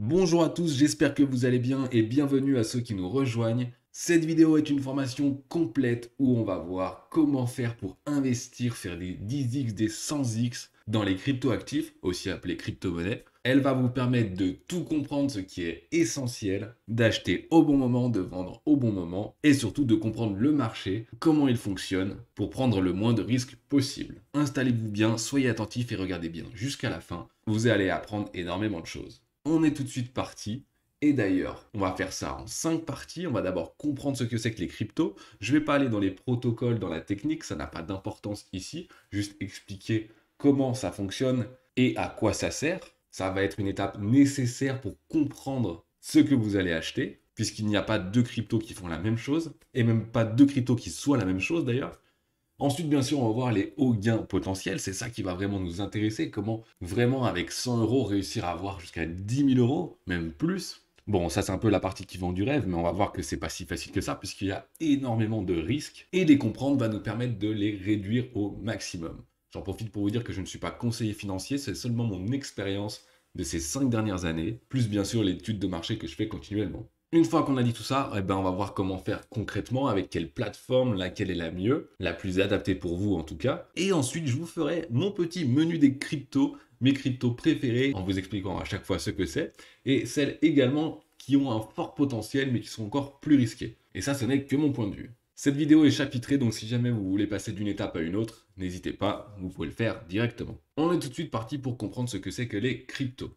Bonjour à tous, j'espère que vous allez bien et bienvenue à ceux qui nous rejoignent. Cette vidéo est une formation complète où on va voir comment faire pour investir, faire des 10x, des 100x dans les crypto-actifs, aussi appelés crypto-monnaies. Elle va vous permettre de tout comprendre, ce qui est essentiel, d'acheter au bon moment, de vendre au bon moment et surtout de comprendre le marché, comment il fonctionne pour prendre le moins de risques possible. Installez-vous bien, soyez attentifs et regardez bien jusqu'à la fin. Vous allez apprendre énormément de choses. On est tout de suite parti. Et d'ailleurs, on va faire ça en 5 parties. On va d'abord comprendre ce que c'est que les cryptos. Je ne vais pas aller dans les protocoles, dans la technique, ça n'a pas d'importance ici. Juste expliquer comment ça fonctionne et à quoi ça sert. Ça va être une étape nécessaire pour comprendre ce que vous allez acheter, puisqu'il n'y a pas deux cryptos qui font la même chose, et même pas deux cryptos qui soient la même chose d'ailleurs. Ensuite, bien sûr, on va voir les hauts gains potentiels. C'est ça qui va vraiment nous intéresser. Comment vraiment, avec 100 euros, réussir à avoir jusqu'à 10 000 euros, même plus. Bon, ça, c'est un peu la partie qui vend du rêve, mais on va voir que c'est pas si facile que ça, puisqu'il y a énormément de risques. Et les comprendre va nous permettre de les réduire au maximum. J'en profite pour vous dire que je ne suis pas conseiller financier, c'est seulement mon expérience de ces 5 dernières années, plus bien sûr l'étude de marché que je fais continuellement. Une fois qu'on a dit tout ça, on va voir comment faire concrètement, avec quelle plateforme, laquelle est la mieux, la plus adaptée pour vous en tout cas. Et ensuite, je vous ferai mon petit menu des cryptos, mes cryptos préférés, en vous expliquant à chaque fois ce que c'est, et celles également qui ont un fort potentiel mais qui sont encore plus risquées. Et ça, ce n'est que mon point de vue. Cette vidéo est chapitrée, donc si jamais vous voulez passer d'une étape à une autre, n'hésitez pas, vous pouvez le faire directement. On est tout de suite parti pour comprendre ce que c'est que les cryptos.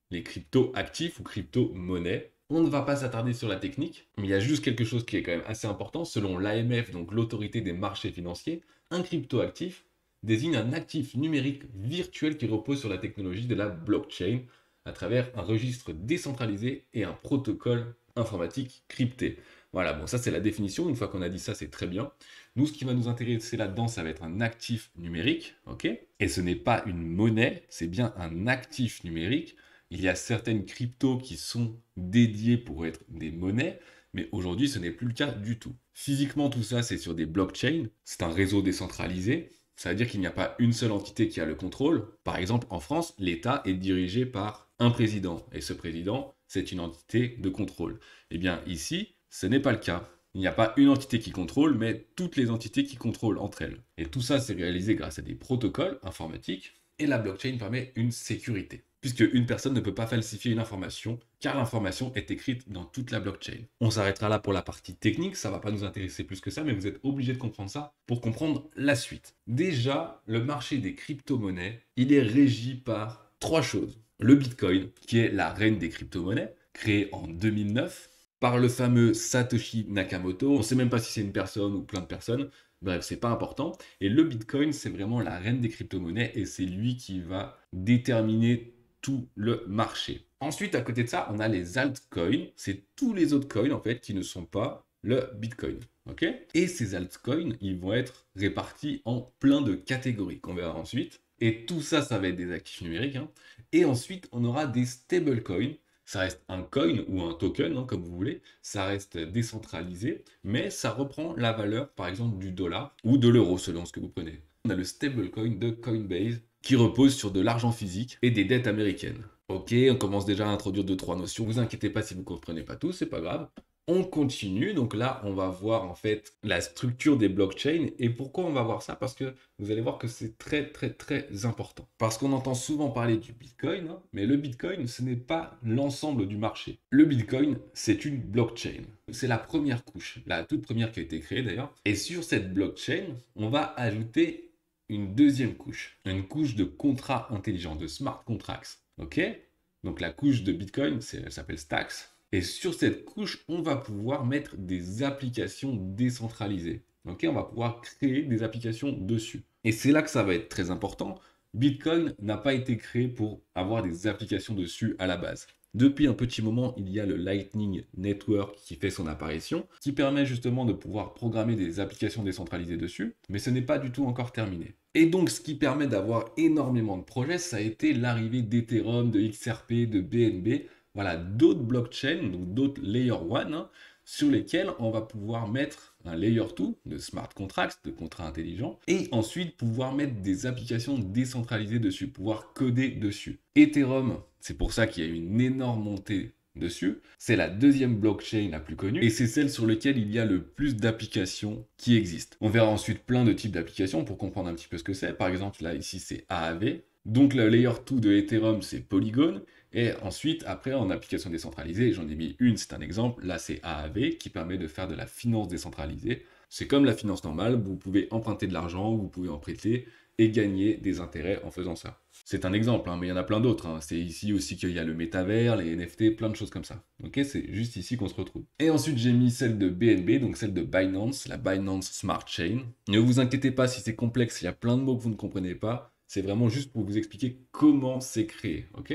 Les cryptos actifs ou crypto-monnaies. On ne va pas s'attarder sur la technique, mais il y a juste quelque chose qui est quand même assez important. Selon l'AMF, donc l'autorité des marchés financiers, un crypto-actif désigne un actif numérique virtuel qui repose sur la technologie de la blockchain à travers un registre décentralisé et un protocole informatique crypté. Voilà, bon, ça c'est la définition. Une fois qu'on a dit ça, c'est très bien. Nous, ce qui va nous intéresser là-dedans, ça va être un actif numérique, ok? Et ce n'est pas une monnaie, c'est bien un actif numérique. Il y a certaines cryptos qui sont dédiées pour être des monnaies, mais aujourd'hui, ce n'est plus le cas du tout. Physiquement, tout ça, c'est sur des blockchains. C'est un réseau décentralisé. Ça veut dire qu'il n'y a pas une seule entité qui a le contrôle. Par exemple, en France, l'État est dirigé par un président. Et ce président, c'est une entité de contrôle. Eh bien, ici, ce n'est pas le cas. Il n'y a pas une entité qui contrôle, mais toutes les entités qui contrôlent entre elles. Et tout ça, c'est réalisé grâce à des protocoles informatiques. Et la blockchain permet une sécurité, puisque une personne ne peut pas falsifier une information, car l'information est écrite dans toute la blockchain. On s'arrêtera là pour la partie technique, ça ne va pas nous intéresser plus que ça, mais vous êtes obligé de comprendre ça pour comprendre la suite. Déjà, le marché des crypto-monnaies, il est régi par trois choses. Le Bitcoin, qui est la reine des crypto-monnaies, créé en 2009 par le fameux Satoshi Nakamoto. On ne sait même pas si c'est une personne ou plein de personnes. Bref, c'est pas important. Et le Bitcoin, c'est vraiment la reine des crypto-monnaies et c'est lui qui va déterminer tout le marché. Ensuite, à côté de ça, on a les altcoins. C'est tous les autres coins, en fait, qui ne sont pas le Bitcoin. Ok? Et ces altcoins, ils vont être répartis en plein de catégories qu'on verra ensuite. Et tout ça, ça va être des actifs numériques, hein. Et ensuite, on aura des stablecoins. Ça reste un coin ou un token, hein, comme vous voulez. Ça reste décentralisé, mais ça reprend la valeur, par exemple, du dollar ou de l'euro, selon ce que vous prenez. On a le stablecoin de Coinbase qui repose sur de l'argent physique et des dettes américaines. Ok, on commence déjà à introduire deux, trois notions. Vous inquiétez pas si vous ne comprenez pas tout, c'est pas grave. On continue, donc là on va voir en fait la structure des blockchains. Et pourquoi on va voir ça? Parce que vous allez voir que c'est très très très important. Parce qu'on entend souvent parler du Bitcoin, hein, mais le Bitcoin ce n'est pas l'ensemble du marché. Le Bitcoin c'est une blockchain. C'est la première couche, la toute première qui a été créée d'ailleurs. Et sur cette blockchain, on va ajouter une deuxième couche. Une couche de contrats intelligents, de smart contracts. Ok? Donc la couche de Bitcoin, elle s'appelle Stacks. Et sur cette couche, on va pouvoir mettre des applications décentralisées. Ok, on va pouvoir créer des applications dessus. Et c'est là que ça va être très important. Bitcoin n'a pas été créé pour avoir des applications dessus à la base. Depuis un petit moment, il y a le Lightning Network qui fait son apparition, qui permet justement de pouvoir programmer des applications décentralisées dessus, mais ce n'est pas du tout encore terminé. Et donc, ce qui permet d'avoir énormément de projets, ça a été l'arrivée d'Ethereum, de XRP, de BNB, voilà, d'autres blockchains, donc d'autres layer 1, hein, sur lesquels on va pouvoir mettre un layer 2 de smart contracts, de contrats intelligents, et ensuite pouvoir mettre des applications décentralisées dessus, pouvoir coder dessus. Ethereum, C'est pour ça qu'il y a eu une énorme montée dessus. C'est la deuxième blockchain la plus connue et c'est celle sur laquelle il y a le plus d'applications qui existent. On verra ensuite plein de types d'applications pour comprendre un petit peu ce que c'est. Par exemple, là, ici, c'est AAV. Donc, le layer 2 de Ethereum, c'est Polygon. Et ensuite, après, en application décentralisée, j'en ai mis une, c'est un exemple. Là, c'est AAV qui permet de faire de la finance décentralisée. C'est comme la finance normale, vous pouvez emprunter de l'argent, vous pouvez en prêter et gagner des intérêts en faisant ça. C'est un exemple, hein, mais il y en a plein d'autres. Hein. C'est ici aussi qu'il y a le métavers, les NFT, plein de choses comme ça. Ok, c'est juste ici qu'on se retrouve. Et ensuite, j'ai mis celle de BNB, donc celle de Binance, la Binance Smart Chain. Ne vous inquiétez pas si c'est complexe, il y a plein de mots que vous ne comprenez pas. C'est vraiment juste pour vous expliquer comment c'est créé. Ok.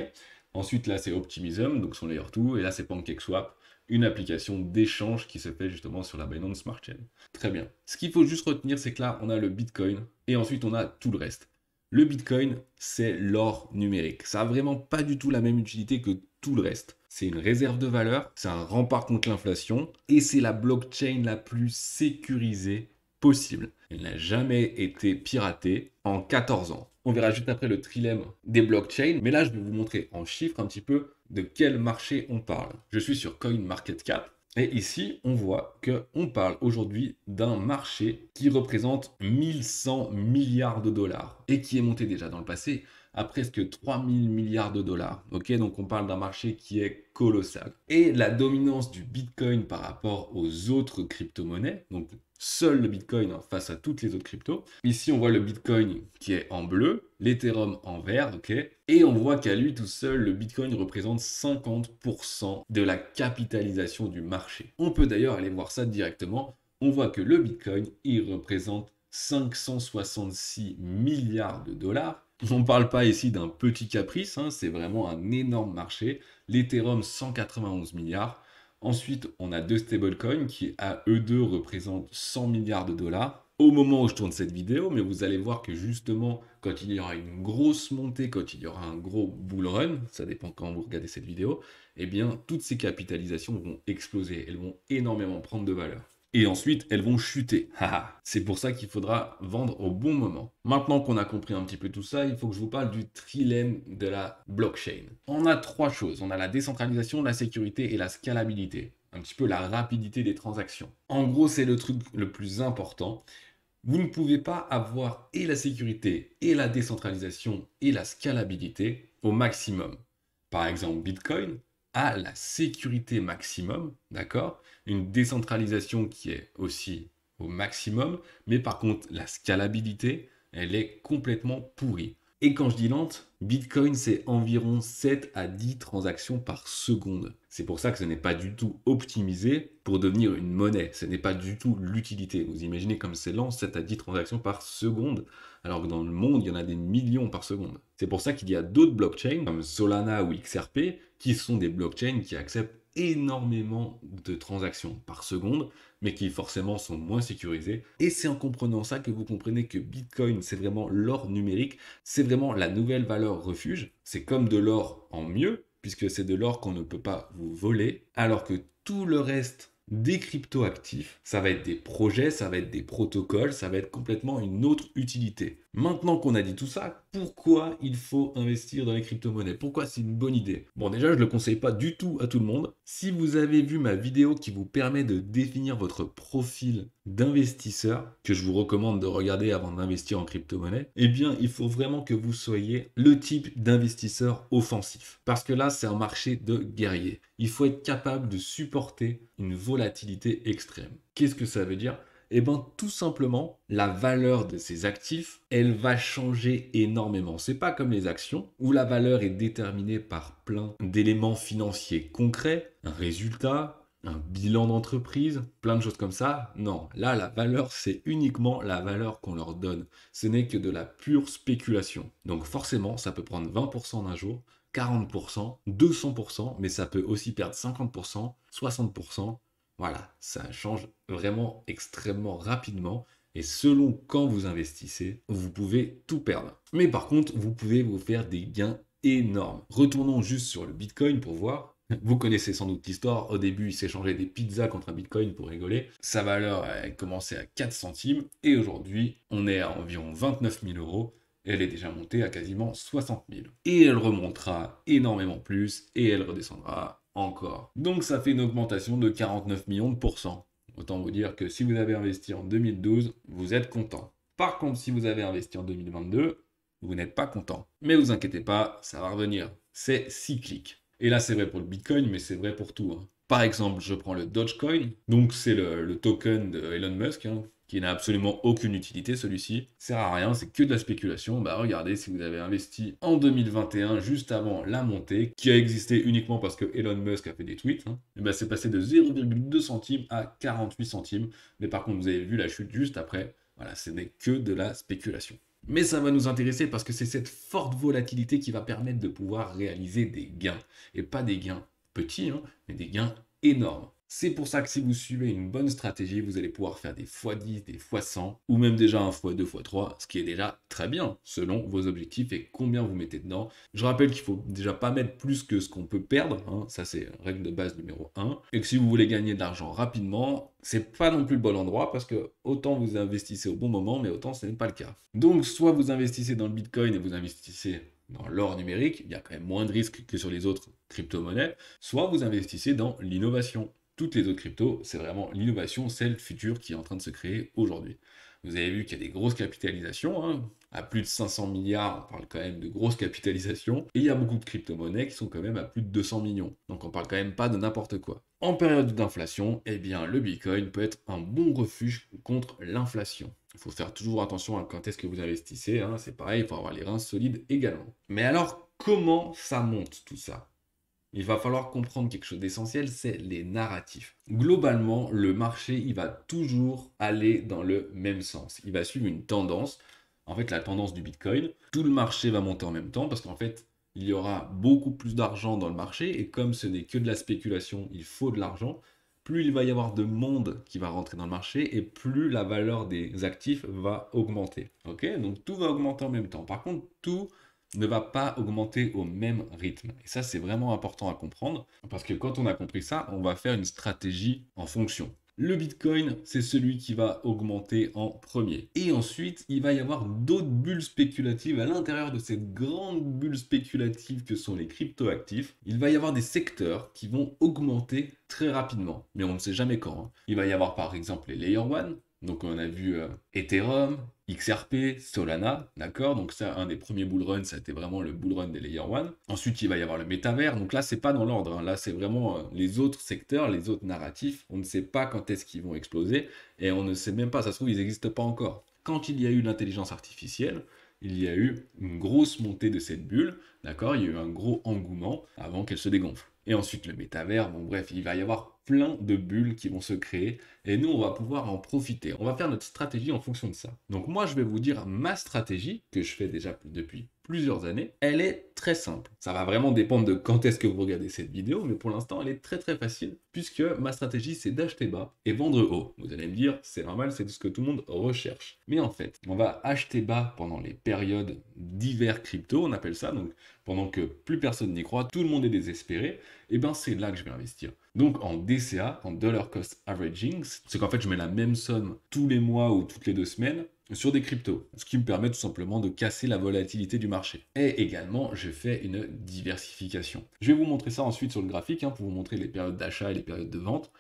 Ensuite, là, c'est Optimism, donc son layer 2, et là, c'est PancakeSwap, une application d'échange qui se fait justement sur la Binance Smart Chain. Très bien. Ce qu'il faut juste retenir, c'est que là, on a le Bitcoin, et ensuite, on a tout le reste. Le Bitcoin, c'est l'or numérique. Ça n'a vraiment pas du tout la même utilité que tout le reste. C'est une réserve de valeur, c'est un rempart contre l'inflation, et c'est la blockchain la plus sécurisée possible. Elle n'a jamais été piratée en 14 ans. On verra juste après le trilemme des blockchains, mais là je vais vous montrer en chiffres un petit peu de quel marché on parle. Je suis sur CoinMarketCap, et ici, on voit qu'on parle aujourd'hui d'un marché qui représente 1100 milliards de dollars et qui est monté déjà dans le passé à presque 3000 milliards de dollars. Ok, donc on parle d'un marché qui est colossal. Et la dominance du Bitcoin par rapport aux autres crypto-monnaies, donc seul le Bitcoin face à toutes les autres cryptos. Ici, on voit le Bitcoin qui est en bleu, l'Ethereum en vert, ok. Et on voit qu'à lui tout seul, le Bitcoin représente 50% de la capitalisation du marché. On peut d'ailleurs aller voir ça directement. On voit que le Bitcoin, il représente 566 milliards de dollars. On ne parle pas ici d'un petit caprice, hein, c'est vraiment un énorme marché. L'Ethereum, 191 milliards. Ensuite, on a deux stablecoins qui, à eux deux, représentent 100 milliards de dollars. Au moment où je tourne cette vidéo, mais vous allez voir que justement, quand il y aura une grosse montée, quand il y aura un gros bull run, ça dépend quand vous regardez cette vidéo, eh bien, toutes ces capitalisations vont exploser. Elles vont énormément prendre de valeur. Et ensuite, elles vont chuter. C'est pour ça qu'il faudra vendre au bon moment. Maintenant qu'on a compris un petit peu tout ça, il faut que je vous parle du trilemme de la blockchain. On a trois choses. On a la décentralisation, la sécurité et la scalabilité. Un petit peu la rapidité des transactions. En gros, c'est le truc le plus important. Vous ne pouvez pas avoir et la sécurité et la décentralisation et la scalabilité au maximum. Par exemple, Bitcoin a la sécurité maximum, d'accord? Une décentralisation qui est aussi au maximum, mais par contre, la scalabilité, elle est complètement pourrie. Et quand je dis lente, Bitcoin, c'est environ 7 à 10 transactions par seconde. C'est pour ça que ce n'est pas du tout optimisé pour devenir une monnaie. Ce n'est pas du tout l'utilité. Vous imaginez comme c'est lent, 7 à 10 transactions par seconde, alors que dans le monde, il y en a des millions par seconde. C'est pour ça qu'il y a d'autres blockchains, comme Solana ou XRP, qui sont des blockchains qui acceptent énormément de transactions par seconde, mais qui forcément sont moins sécurisées. Et c'est en comprenant ça que vous comprenez que Bitcoin, c'est vraiment l'or numérique, c'est vraiment la nouvelle valeur refuge. C'est comme de l'or en mieux, puisque c'est de l'or qu'on ne peut pas vous voler, alors que tout le reste des crypto-actifs, ça va être des projets, ça va être des protocoles, ça va être complètement une autre utilité. Maintenant qu'on a dit tout ça, pourquoi il faut investir dans les crypto-monnaies? Pourquoi c'est une bonne idée? Bon, déjà, je ne le conseille pas du tout à tout le monde. Si vous avez vu ma vidéo qui vous permet de définir votre profil d'investisseur, que je vous recommande de regarder avant d'investir en crypto-monnaie, eh bien, il faut vraiment que vous soyez le type d'investisseur offensif. Parce que là, c'est un marché de guerriers. Il faut être capable de supporter une volatilité extrême. Qu'est-ce que ça veut dire? Eh bien, tout simplement, la valeur de ces actifs, elle va changer énormément. C'est pas comme les actions, où la valeur est déterminée par plein d'éléments financiers concrets, un résultat, un bilan d'entreprise, plein de choses comme ça. Non, là, la valeur, c'est uniquement la valeur qu'on leur donne. Ce n'est que de la pure spéculation. Donc forcément, ça peut prendre 20% d'un jour, 40%, 200%, mais ça peut aussi perdre 50%, 60%. Voilà, ça change vraiment extrêmement rapidement. Et selon quand vous investissez, vous pouvez tout perdre. Mais par contre, vous pouvez vous faire des gains énormes. Retournons juste sur le Bitcoin pour voir. Vous connaissez sans doute l'histoire. Au début, il s'échangeait des pizzas contre un Bitcoin pour rigoler. Sa valeur a commencé à 4 centimes. Et aujourd'hui, on est à environ 29 000 euros. Elle est déjà montée à quasiment 60 000. Et elle remontera énormément plus et elle redescendra encore. Donc ça fait une augmentation de 49 millions de pourcents. Autant vous dire que si vous avez investi en 2012, vous êtes content. Par contre, si vous avez investi en 2022, vous n'êtes pas content. Mais vous inquiétez pas, ça va revenir. C'est cyclique. Et là, c'est vrai pour le Bitcoin, mais c'est vrai pour tout, hein. Par exemple, je prends le Dogecoin, donc c'est le token de Elon Musk, hein, qui n'a absolument aucune utilité, celui-ci. Sert à rien, c'est que de la spéculation. Bah regardez, si vous avez investi en 2021, juste avant la montée, qui a existé uniquement parce que Elon Musk a fait des tweets, hein, et bah c'est passé de 0,2 centimes à 48 centimes. Mais par contre, vous avez vu la chute juste après. Voilà, ce n'est que de la spéculation. Mais ça va nous intéresser parce que c'est cette forte volatilité qui va permettre de pouvoir réaliser des gains. Et pas des gains petits, hein, mais des gains énormes. C'est pour ça que si vous suivez une bonne stratégie, vous allez pouvoir faire des x10, des x100, ou même déjà un x2, x3, ce qui est déjà très bien, selon vos objectifs et combien vous mettez dedans. Je rappelle qu'il faut déjà pas mettre plus que ce qu'on peut perdre, hein, ça c'est règle de base numéro 1, et que si vous voulez gagner de l'argent rapidement, c'est pas non plus le bon endroit, parce que autant vous investissez au bon moment, mais autant ce n'est pas le cas. Donc soit vous investissez dans le Bitcoin et vous investissez dans l'or numérique, il y a quand même moins de risques que sur les autres crypto-monnaies, soit vous investissez dans l'innovation. Toutes les autres cryptos, c'est vraiment l'innovation, c'est le futur qui est en train de se créer aujourd'hui. Vous avez vu qu'il y a des grosses capitalisations, hein. À plus de 500 milliards, on parle quand même de grosses capitalisations, et il y a beaucoup de crypto-monnaies qui sont quand même à plus de 200 millions. Donc on parle quand même pas de n'importe quoi. En période d'inflation, eh bien le Bitcoin peut être un bon refuge contre l'inflation. Il faut faire toujours attention à quand est-ce que vous investissez, hein. C'est pareil, il faut avoir les reins solides également. Mais alors, comment ça monte tout ça? Il va falloir comprendre quelque chose d'essentiel, c'est les narratifs. Globalement, le marché, il va toujours aller dans le même sens. Il va suivre une tendance. En fait, la tendance du Bitcoin, tout le marché va monter en même temps parce qu'en fait, il y aura beaucoup plus d'argent dans le marché et comme ce n'est que de la spéculation, il faut de l'argent. Plus il va y avoir de monde qui va rentrer dans le marché et plus la valeur des actifs va augmenter. Ok? Donc tout va augmenter en même temps. Par contre, tout ne va pas augmenter au même rythme. Et ça, c'est vraiment important à comprendre, parce que quand on a compris ça, on va faire une stratégie en fonction. Le Bitcoin, c'est celui qui va augmenter en premier. Et ensuite, il va y avoir d'autres bulles spéculatives à l'intérieur de cette grande bulle spéculative que sont les cryptoactifs. Il va y avoir des secteurs qui vont augmenter très rapidement, mais on ne sait jamais quand, hein. Il va y avoir par exemple les Layer 1, donc on a vu Ethereum, XRP, Solana, d'accord? Donc ça, un des premiers bull runs, ça a été vraiment le bull run des Layer 1. Ensuite, il va y avoir le métavers. Donc là, c'est pas dans l'ordre, hein. Là, c'est vraiment les autres secteurs, les autres narratifs. On ne sait pas quand est-ce qu'ils vont exploser et on ne sait même pas, ça se trouve, ils n'existent pas encore. Quand il y a eu l'intelligence artificielle, il y a eu une grosse montée de cette bulle, d'accord? Il y a eu un gros engouement avant qu'elle se dégonfle. Et ensuite, le métavers, bon bref, il va y avoir plein de bulles qui vont se créer et nous, on va pouvoir en profiter. On va faire notre stratégie en fonction de ça. Donc moi, je vais vous dire ma stratégie, que je fais déjà depuis plusieurs années. Elle est très simple. Ça va vraiment dépendre de quand est-ce que vous regardez cette vidéo, mais pour l'instant, elle est très très facile, puisque ma stratégie, c'est d'acheter bas et vendre haut. Vous allez me dire, c'est normal, c'est ce que tout le monde recherche. Mais en fait, on va acheter bas pendant les périodes d'hiver crypto, on appelle ça, donc pendant que plus personne n'y croit, tout le monde est désespéré, et ben c'est là que je vais investir. Donc en DCA, en Dollar Cost Averaging, c'est qu'en fait je mets la même somme tous les mois ou toutes les 2 semaines sur des cryptos, ce qui me permet tout simplement de casser la volatilité du marché. Et également, je fais une diversification. Je vais vous montrer ça ensuite sur le graphique, hein, pour vous montrer les périodes d'achat et les périodes de vente.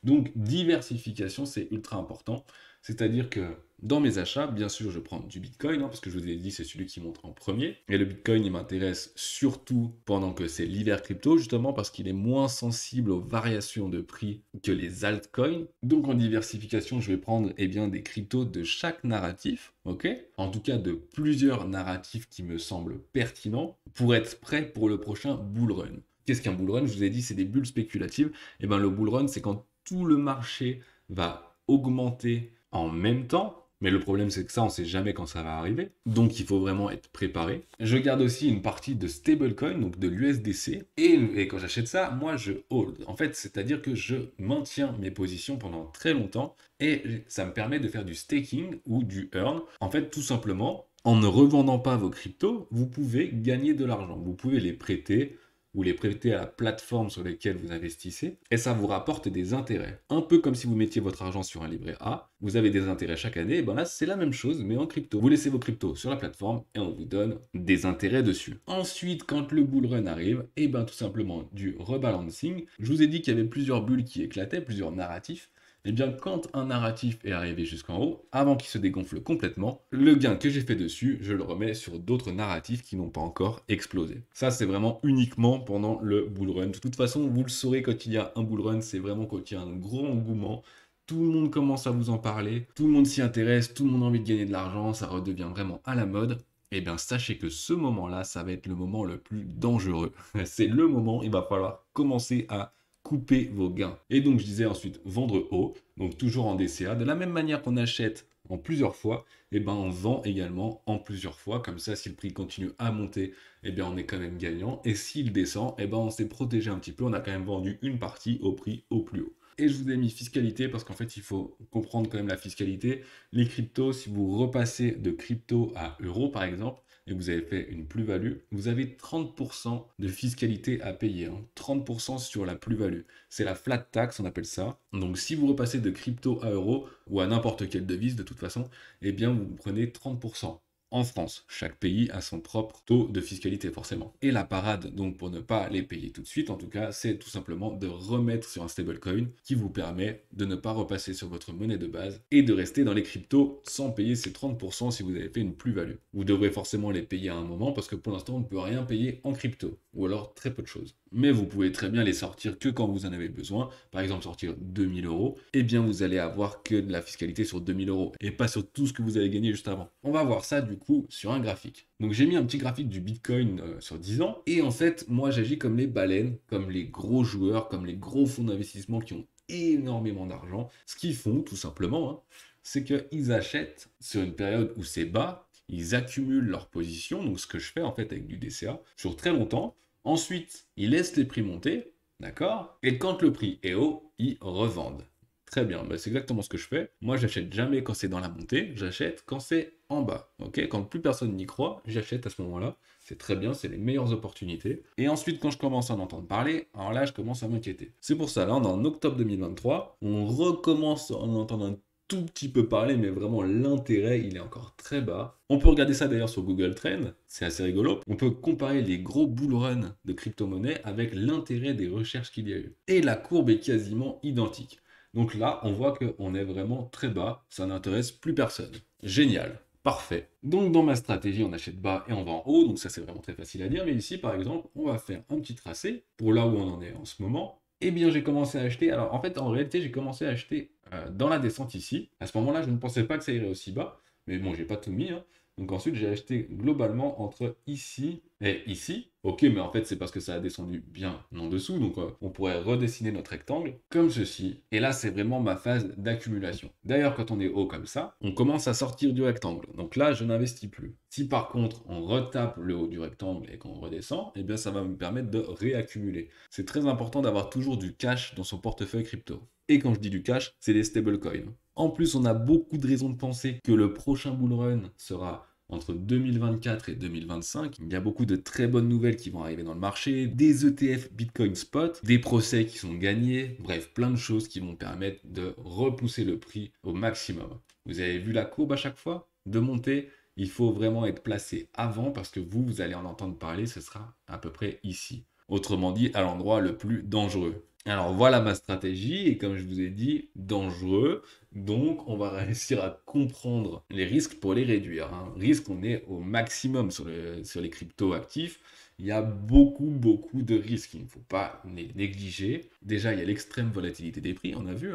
Donc diversification, c'est ultra important. C'est-à-dire que dans mes achats, bien sûr, je prends du Bitcoin, hein, parce que je vous ai dit, c'est celui qui monte en premier. Et le Bitcoin, il m'intéresse surtout pendant que c'est l'hiver crypto, justement parce qu'il est moins sensible aux variations de prix que les altcoins. Donc en diversification, je vais prendre bien, des cryptos de chaque narratif, ok? En tout cas, de plusieurs narratifs qui me semblent pertinents pour être prêt pour le prochain bull run. Qu'est-ce qu'un bull run? Je vous ai dit, c'est des bulles spéculatives. Et bien le bull run, c'est quand tout le marché va augmenter en même temps. Mais le problème, c'est que ça, on ne sait jamais quand ça va arriver. Donc, il faut vraiment être préparé. Je garde aussi une partie de stablecoin, donc de l'USDC. Et quand j'achète ça, moi, je hold. En fait, c'est-à-dire que je maintiens mes positions pendant très longtemps. Et ça me permet de faire du staking ou du earn. En fait, tout simplement, en ne revendant pas vos cryptos, vous pouvez gagner de l'argent. Vous pouvez les prêter vous les prêtez à la plateforme sur laquelle vous investissez et ça vous rapporte des intérêts. Un peu comme si vous mettiez votre argent sur un livret A, vous avez des intérêts chaque année, et ben là c'est la même chose mais en crypto. Vous laissez vos cryptos sur la plateforme et on vous donne des intérêts dessus. Ensuite, quand le bull run arrive, et ben tout simplement du rebalancing. Je vous ai dit qu'il y avait plusieurs bulles qui éclataient, plusieurs narratifs. Et bien quand un narratif est arrivé jusqu'en haut, avant qu'il se dégonfle complètement, le gain que j'ai fait dessus, je le remets sur d'autres narratifs qui n'ont pas encore explosé. Ça c'est vraiment uniquement pendant le bull run. De toute façon, vous le saurez quand il y a un bull run, c'est vraiment quand il y a un gros engouement. Tout le monde commence à vous en parler, tout le monde s'y intéresse, tout le monde a envie de gagner de l'argent, ça redevient vraiment à la mode. Eh bien, sachez que ce moment-là, ça va être le moment le plus dangereux. C'est le moment où il va falloir commencer à couper vos gains. Et donc, je disais ensuite vendre haut, donc toujours en DCA. De la même manière qu'on achète en plusieurs fois, eh ben, on vend également en plusieurs fois. Comme ça, si le prix continue à monter, eh bien, on est quand même gagnant. Et s'il descend, eh ben, on s'est protégé un petit peu. On a quand même vendu une partie au prix au plus haut. Et je vous ai mis fiscalité parce qu'en fait, il faut comprendre quand même la fiscalité. Les cryptos, si vous repassez de crypto à euro, par exemple, et que vous avez fait une plus-value, vous avez 30% de fiscalité à payer. 30% sur la plus-value. C'est la flat tax, on appelle ça. Donc, si vous repassez de crypto à euro, ou à n'importe quelle devise de toute façon, eh bien, vous prenez 30%. En France, chaque pays a son propre taux de fiscalité forcément. Et la parade, donc pour ne pas les payer tout de suite, en tout cas, c'est tout simplement de remettre sur un stablecoin qui vous permet de ne pas repasser sur votre monnaie de base et de rester dans les cryptos sans payer ces 30% si vous avez fait une plus-value. Vous devrez forcément les payer à un moment parce que pour l'instant, on ne peut rien payer en crypto, ou alors très peu de choses. Mais vous pouvez très bien les sortir que quand vous en avez besoin. Par exemple, sortir 2000 euros, eh bien vous allez avoir que de la fiscalité sur 2000 euros et pas sur tout ce que vous avez gagné juste avant. On va voir ça du coup sur un graphique. Donc j'ai mis un petit graphique du Bitcoin sur 10 ans et en fait, moi j'agis comme les baleines, comme les gros joueurs, comme les gros fonds d'investissement qui ont énormément d'argent. Ce qu'ils font tout simplement, c'est qu'ils achètent sur une période où c'est bas, ils accumulent leur position, donc ce que je fais en fait avec du DCA, sur très longtemps. Ensuite, ils laissent les prix monter, d'accord? Et quand le prix est haut, ils revendent. Très bien, c'est exactement ce que je fais. Moi, j'achète jamais quand c'est dans la montée, j'achète quand c'est en bas. Ok, quand plus personne n'y croit, j'achète à ce moment-là. C'est très bien, c'est les meilleures opportunités. Et ensuite, quand je commence à en entendre parler, alors là, je commence à m'inquiéter. C'est pour ça, là, on est en octobre 2023, on recommence à en entendre un tout petit peu parler, mais vraiment l'intérêt, il est encore très bas. On peut regarder ça d'ailleurs sur Google Trends, c'est assez rigolo. On peut comparer les gros bull run de crypto-monnaies avec l'intérêt des recherches qu'il y a eu. Et la courbe est quasiment identique. Donc là, on voit qu'on est vraiment très bas, ça n'intéresse plus personne. Génial, parfait. Donc dans ma stratégie, on achète bas et on vend haut, donc ça c'est vraiment très facile à dire. Mais ici, par exemple, on va faire un petit tracé pour là où on en est en ce moment. Eh bien, j'ai commencé à acheter. Alors, en fait, en réalité, j'ai commencé à acheter dans la descente ici. À ce moment-là, je ne pensais pas que ça irait aussi bas. Mais bon, j'ai pas tout mis. Donc ensuite, j'ai acheté globalement entre ici et ici. Ok, mais en fait, c'est parce que ça a descendu bien en dessous. Donc on pourrait redessiner notre rectangle comme ceci. Et là, c'est vraiment ma phase d'accumulation. D'ailleurs, quand on est haut comme ça, on commence à sortir du rectangle. Donc là, je n'investis plus. Si par contre, on retape le haut du rectangle et qu'on redescend, eh bien, ça va me permettre de réaccumuler. C'est très important d'avoir toujours du cash dans son portefeuille crypto. Et quand je dis du cash, c'est des stablecoins. En plus, on a beaucoup de raisons de penser que le prochain bull run sera entre 2024 et 2025. Il y a beaucoup de très bonnes nouvelles qui vont arriver dans le marché, des ETF Bitcoin Spot, des procès qui sont gagnés, bref, plein de choses qui vont permettre de repousser le prix au maximum. Vous avez vu la courbe à chaque fois de monter? Il faut vraiment être placé avant parce que vous allez en entendre parler, ce sera à peu près ici. Autrement dit, à l'endroit le plus dangereux. Alors voilà ma stratégie et comme je vous ai dit, dangereux. Donc on va réussir à comprendre les risques pour les réduire. Risque, on est au maximum sur les cryptos actifs. Il y a beaucoup de risques, il ne faut pas les négliger. Déjà, il y a l'extrême volatilité des prix, on a vu.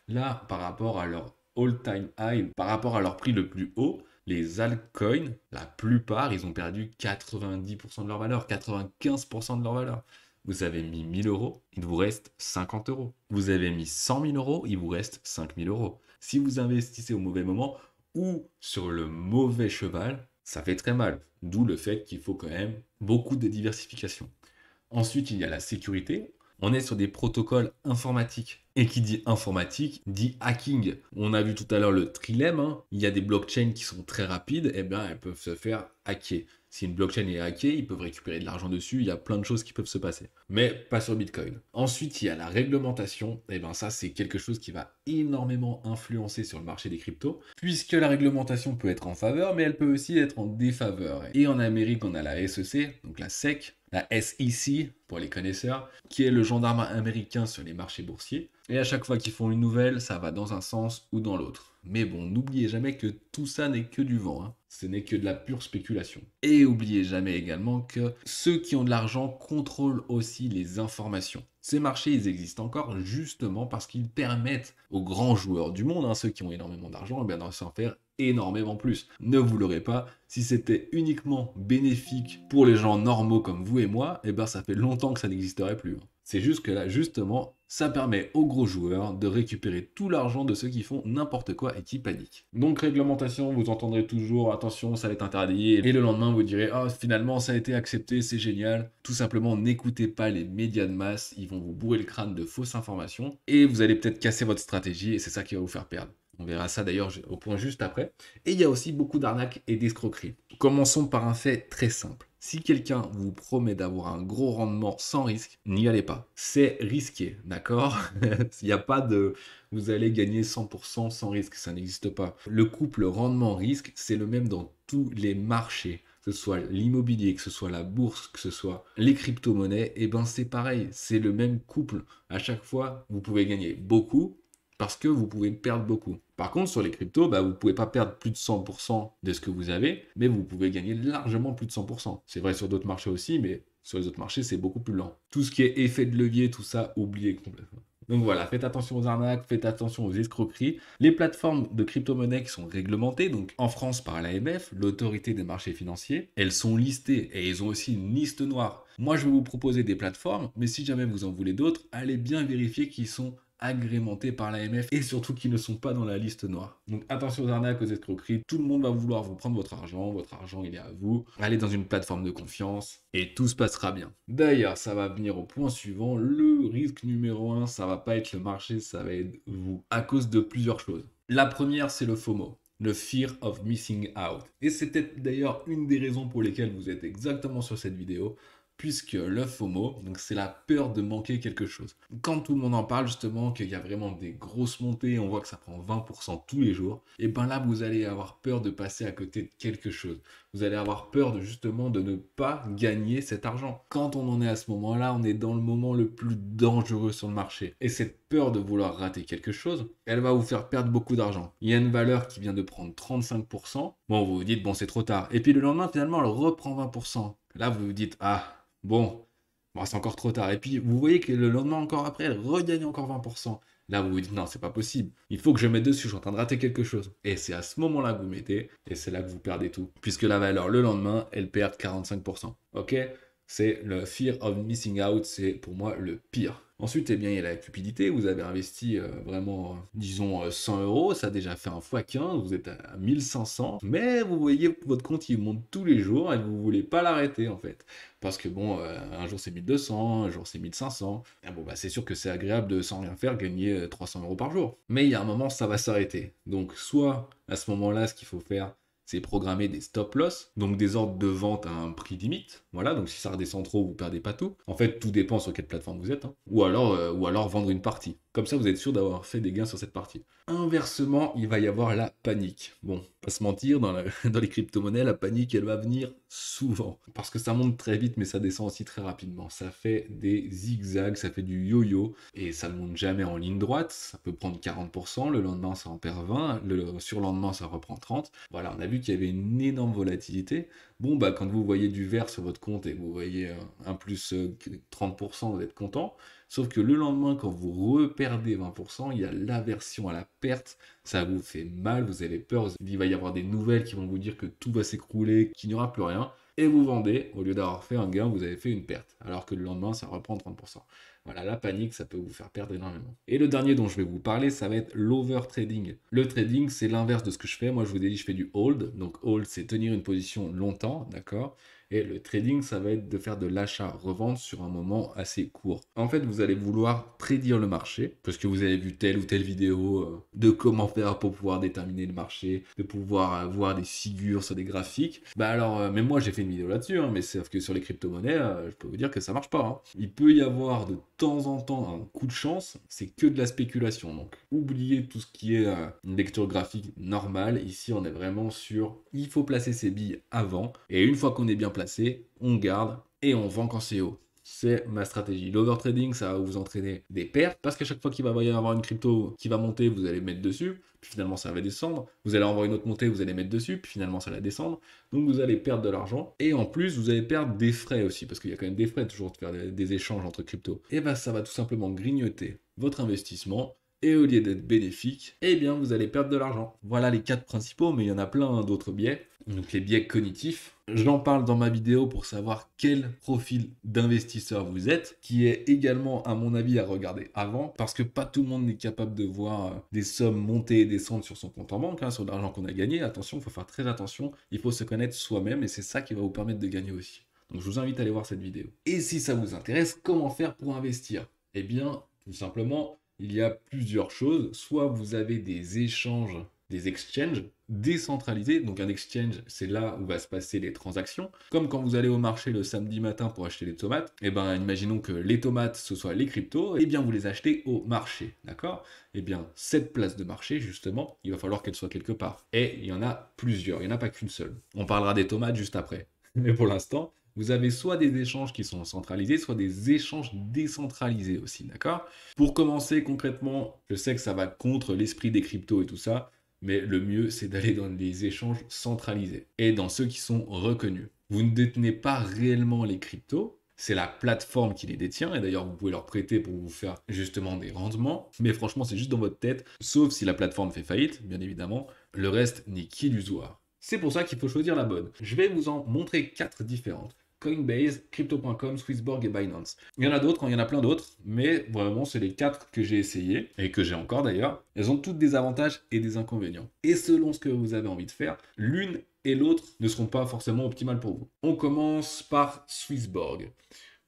Là, par rapport à leur all-time high, par rapport à leur prix le plus haut, les altcoins, la plupart, ils ont perdu 90% de leur valeur, 95% de leur valeur. Vous avez mis 1000 euros, il vous reste 50 euros. Vous avez mis 100 000 euros, il vous reste 5000 euros. Si vous investissez au mauvais moment ou sur le mauvais cheval, ça fait très mal. D'où le fait qu'il faut quand même beaucoup de diversification. Ensuite, il y a la sécurité. On est sur des protocoles informatiques. Et qui dit informatique, dit hacking. On a vu tout à l'heure le trilemme. Il y a des blockchains qui sont très rapides, et bien elles peuvent se faire hacker. Si une blockchain est hackée, ils peuvent récupérer de l'argent dessus, il y a plein de choses qui peuvent se passer. Mais pas sur Bitcoin. Ensuite, il y a la réglementation. Et bien ça, c'est quelque chose qui va énormément influencer sur le marché des cryptos, puisque la réglementation peut être en faveur, mais elle peut aussi être en défaveur. Et en Amérique, on a la SEC, donc la SEC, la SEC pour les connaisseurs, qui est le gendarme américain sur les marchés boursiers. Et à chaque fois qu'ils font une nouvelle, ça va dans un sens ou dans l'autre. Mais bon, n'oubliez jamais que tout ça n'est que du vent, hein. Ce n'est que de la pure spéculation. Et n'oubliez jamais également que ceux qui ont de l'argent contrôlent aussi les informations. Ces marchés, ils existent encore justement parce qu'ils permettent aux grands joueurs du monde, hein, ceux qui ont énormément d'argent, eh d'en s'en faire énormément plus. Ne vous l'aurez pas, si c'était uniquement bénéfique pour les gens normaux comme vous et moi, eh ben ça fait longtemps que ça n'existerait plus. C'est juste que là, justement, ça permet aux gros joueurs de récupérer tout l'argent de ceux qui font n'importe quoi et qui paniquent. Donc réglementation, vous entendrez toujours, attention, ça va être interdit, et le lendemain vous direz, ah finalement ça a été accepté, c'est génial. Tout simplement, n'écoutez pas les médias de masse, ils vont vous bourrer le crâne de fausses informations, et vous allez peut-être casser votre stratégie, et c'est ça qui va vous faire perdre. On verra ça d'ailleurs au point juste après. Et il y a aussi beaucoup d'arnaques et d'escroqueries. Commençons par un fait très simple. Si quelqu'un vous promet d'avoir un gros rendement sans risque, n'y allez pas. C'est risqué, d'accord? Il n'y a pas de vous allez gagner 100% sans risque, ça n'existe pas. Le couple rendement-risque, c'est le même dans tous les marchés. Que ce soit l'immobilier, que ce soit la bourse, que ce soit les crypto-monnaies, et ben c'est pareil, c'est le même couple. À chaque fois, vous pouvez gagner beaucoup, parce que vous pouvez perdre beaucoup. Par contre, sur les cryptos, vous ne pouvez pas perdre plus de 100% de ce que vous avez, mais vous pouvez gagner largement plus de 100%. C'est vrai sur d'autres marchés aussi, mais sur les autres marchés, c'est beaucoup plus lent. Tout ce qui est effet de levier, tout ça, oubliez complètement. Donc voilà, faites attention aux arnaques, faites attention aux escroqueries. Les plateformes de crypto-monnaies qui sont réglementées, donc en France par l'AMF, l'autorité des marchés financiers, elles sont listées et ils ont aussi une liste noire. Moi, je vais vous proposer des plateformes, mais si jamais vous en voulez d'autres, allez bien vérifier qu'ils sont agrémentés par l'AMF et surtout qui ne sont pas dans la liste noire. Donc attention aux arnaques, aux escroqueries, tout le monde va vouloir vous prendre votre argent il est à vous. Allez dans une plateforme de confiance et tout se passera bien. D'ailleurs, ça va venir au point suivant, le risque numéro 1, ça va pas être le marché, ça va être vous, à cause de plusieurs choses. La première, c'est le FOMO. Le fear of missing out. Et c'était d'ailleurs une des raisons pour lesquelles vous êtes exactement sur cette vidéo, puisque le FOMO, donc c'est la peur de manquer quelque chose. Quand tout le monde en parle justement, qu'il y a vraiment des grosses montées, on voit que ça prend 20% tous les jours, et ben là vous allez avoir peur de passer à côté de quelque chose. Vous allez avoir peur de justement de ne pas gagner cet argent. Quand on en est à ce moment-là, on est dans le moment le plus dangereux sur le marché. Et cette peur de vouloir rater quelque chose, elle va vous faire perdre beaucoup d'argent. Il y a une valeur qui vient de prendre 35%, bon vous vous dites bon c'est trop tard, et puis le lendemain finalement elle reprend 20%. Là vous vous dites ah bon, c'est encore trop tard. Et puis, vous voyez que le lendemain, encore après, elle regagne encore 20%. Là, vous vous dites, non, c'est pas possible. Il faut que je mette dessus, je suis en train de rater quelque chose. Et c'est à ce moment-là que vous mettez, et c'est là que vous perdez tout. Puisque la valeur, le lendemain, elle perd 45%. Ok? C'est le fear of missing out, c'est pour moi le pire. Ensuite, eh bien, il y a la cupidité. Vous avez investi vraiment, disons, 100 euros. Ça a déjà fait un x15. Vous êtes à 1500. Mais vous voyez que votre compte, il monte tous les jours et vous ne voulez pas l'arrêter, en fait. Parce que bon, un jour c'est 1200, un jour c'est 1500. Et bon, c'est sûr que c'est agréable de, sans rien faire, gagner 300 euros par jour. Mais il y a un moment, ça va s'arrêter. Donc, soit à ce moment-là, ce qu'il faut faire, c'est programmer des stop-loss, donc des ordres de vente à un prix limite. Voilà, donc si ça redescend trop, vous perdez pas tout. En fait, tout dépend sur quelle plateforme vous êtes. Hein. Ou alors vendre une partie. Comme ça, vous êtes sûr d'avoir fait des gains sur cette partie. Inversement, il va y avoir la panique. Bon, pas se mentir, dans les crypto-monnaies, la panique, elle va venir souvent. Parce que ça monte très vite, mais ça descend aussi très rapidement. Ça fait des zigzags, ça fait du yo-yo, et ça ne monte jamais en ligne droite. Ça peut prendre 40%, le lendemain, ça en perd 20%, le surlendemain, ça reprend 30%. Voilà, on a vu qu'il y avait une énorme volatilité. Bon, quand vous voyez du vert sur votre compte et que vous voyez un plus 30%, vous êtes content. Sauf que le lendemain, quand vous reperdez 20%, il y a l'aversion à la perte, ça vous fait mal, vous avez peur, il va y avoir des nouvelles qui vont vous dire que tout va s'écrouler, qu'il n'y aura plus rien, et vous vendez, au lieu d'avoir fait un gain, vous avez fait une perte, alors que le lendemain, ça reprend 30%. Voilà, la panique, ça peut vous faire perdre énormément. Et le dernier dont je vais vous parler, ça va être l'overtrading. Le trading, c'est l'inverse de ce que je fais. Moi, je vous ai dit, je fais du hold. Donc, hold, c'est tenir une position longtemps, d'accord? Et le trading, ça va être de faire de l'achat-revente sur un moment assez court. En fait, vous allez vouloir prédire le marché, parce que vous avez vu telle ou telle vidéo de comment faire pour pouvoir déterminer le marché, de pouvoir avoir des figures sur des graphiques. Bah alors, même moi j'ai fait une vidéo là-dessus, hein, mais sauf que sur les crypto-monnaies, je peux vous dire que ça marche pas. Hein. Il peut y avoir de temps en temps un coup de chance, c'est que de la spéculation. Donc, oubliez tout ce qui est une lecture graphique normale. Ici, on est vraiment sur il faut placer ses billes avant, et une fois qu'on est bien placé, on garde et on vend quand c'est haut. C'est ma stratégie. L'overtrading, ça va vous entraîner des pertes parce qu'à chaque fois qu'il va y avoir une crypto qui va monter, vous allez mettre dessus, puis finalement ça va descendre. Vous allez avoir une autre montée, vous allez mettre dessus, puis finalement ça va descendre. Donc vous allez perdre de l'argent et en plus vous allez perdre des frais aussi parce qu'il y a quand même des frais toujours de faire des échanges entre cryptos. Et bien ça va tout simplement grignoter votre investissement. Et au lieu d'être bénéfique, eh bien vous allez perdre de l'argent. Voilà les 4 principaux, mais il y en a plein d'autres biais. Donc les biais cognitifs. J'en parle dans ma vidéo pour savoir quel profil d'investisseur vous êtes, qui est également à mon avis à regarder avant, parce que pas tout le monde n'est capable de voir des sommes monter et descendre sur son compte en banque, hein, sur l'argent qu'on a gagné. Attention, il faut faire très attention, il faut se connaître soi-même et c'est ça qui va vous permettre de gagner aussi. Donc je vous invite à aller voir cette vidéo. Et si ça vous intéresse, comment faire pour investir? Eh bien, tout simplement, il y a plusieurs choses. Soit vous avez des échanges, des exchanges décentralisés. Donc un exchange, c'est là où va se passer les transactions. Comme quand vous allez au marché le samedi matin pour acheter des tomates, et ben imaginons que les tomates, ce soit les cryptos, et bien vous les achetez au marché, d'accord? Et bien cette place de marché, justement, il va falloir qu'elle soit quelque part. Et il y en a plusieurs, il n'y en a pas qu'une seule. On parlera des tomates juste après. Mais pour l'instant, vous avez soit des échanges qui sont centralisés, soit des échanges décentralisés aussi, d'accord? Pour commencer concrètement, je sais que ça va contre l'esprit des cryptos et tout ça, mais le mieux, c'est d'aller dans les échanges centralisés et dans ceux qui sont reconnus. Vous ne détenez pas réellement les cryptos, c'est la plateforme qui les détient, et d'ailleurs vous pouvez leur prêter pour vous faire justement des rendements, mais franchement c'est juste dans votre tête, sauf si la plateforme fait faillite, bien évidemment, le reste n'est qu'illusoire. C'est pour ça qu'il faut choisir la bonne. Je vais vous en montrer 4 différentes. Coinbase, Crypto.com, Swissborg et Binance. Il y en a d'autres, il y en a plein d'autres, mais vraiment c'est les 4 que j'ai essayé et que j'ai encore d'ailleurs. Elles ont toutes des avantages et des inconvénients. Et selon ce que vous avez envie de faire, l'une et l'autre ne seront pas forcément optimales pour vous. On commence par Swissborg.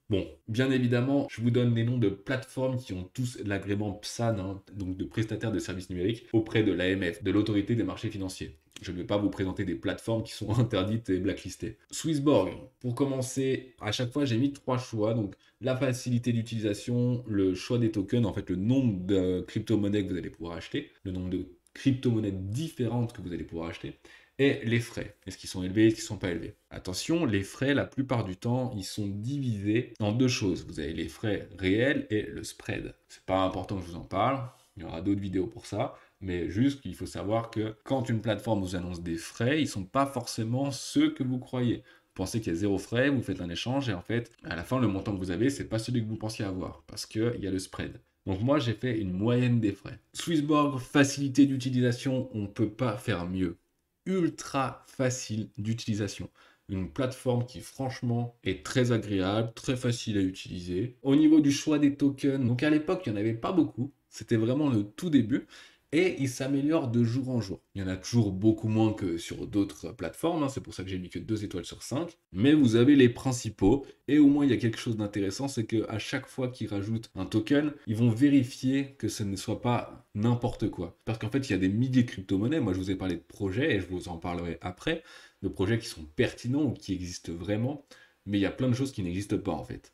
Bon, bien évidemment, je vous donne les noms de plateformes qui ont tous l'agrément PSAN, hein, donc de prestataires de services numériques, auprès de l'AMF, de l'autorité des marchés financiers. Je ne vais pas vous présenter des plateformes qui sont interdites et blacklistées. Swissborg, pour commencer, à chaque fois j'ai mis 3 choix, donc la facilité d'utilisation, le choix des tokens, en fait le nombre de crypto-monnaies que vous allez pouvoir acheter, le nombre de crypto-monnaies différentes que vous allez pouvoir acheter, et les frais. Est-ce qu'ils sont élevés, est-ce qu'ils ne sont pas élevés? Attention, les frais, la plupart du temps, ils sont divisés en 2 choses. Vous avez les frais réels et le spread. C'est pas important que je vous en parle, il y aura d'autres vidéos pour ça, mais juste qu'il faut savoir que quand une plateforme vous annonce des frais, ils ne sont pas forcément ceux que vous croyez. Vous pensez qu'il y a 0 frais, vous faites un échange et en fait, à la fin, le montant que vous avez, c'est pas celui que vous pensiez avoir parce qu'il y a le spread. Donc moi, j'ai fait une moyenne des frais. Swissborg, facilité d'utilisation, on ne peut pas faire mieux. Ultra facile d'utilisation. Une plateforme qui franchement est très agréable, très facile à utiliser. Au niveau du choix des tokens, donc à l'époque il n'y en avait pas beaucoup, c'était vraiment le tout début. Et il s'améliore de jour en jour. Il y en a toujours beaucoup moins que sur d'autres plateformes, hein, c'est pour ça que j'ai mis que 2 étoiles sur 5. Mais vous avez les principaux, et au moins il y a quelque chose d'intéressant, c'est qu'à chaque fois qu'ils rajoutent un token, ils vont vérifier que ce ne soit pas n'importe quoi. Parce qu'en fait, il y a des milliers de crypto-monnaies, moi je vous ai parlé de projets, et je vous en parlerai après, de projets qui sont pertinents ou qui existent vraiment, mais il y a plein de choses qui n'existent pas en fait.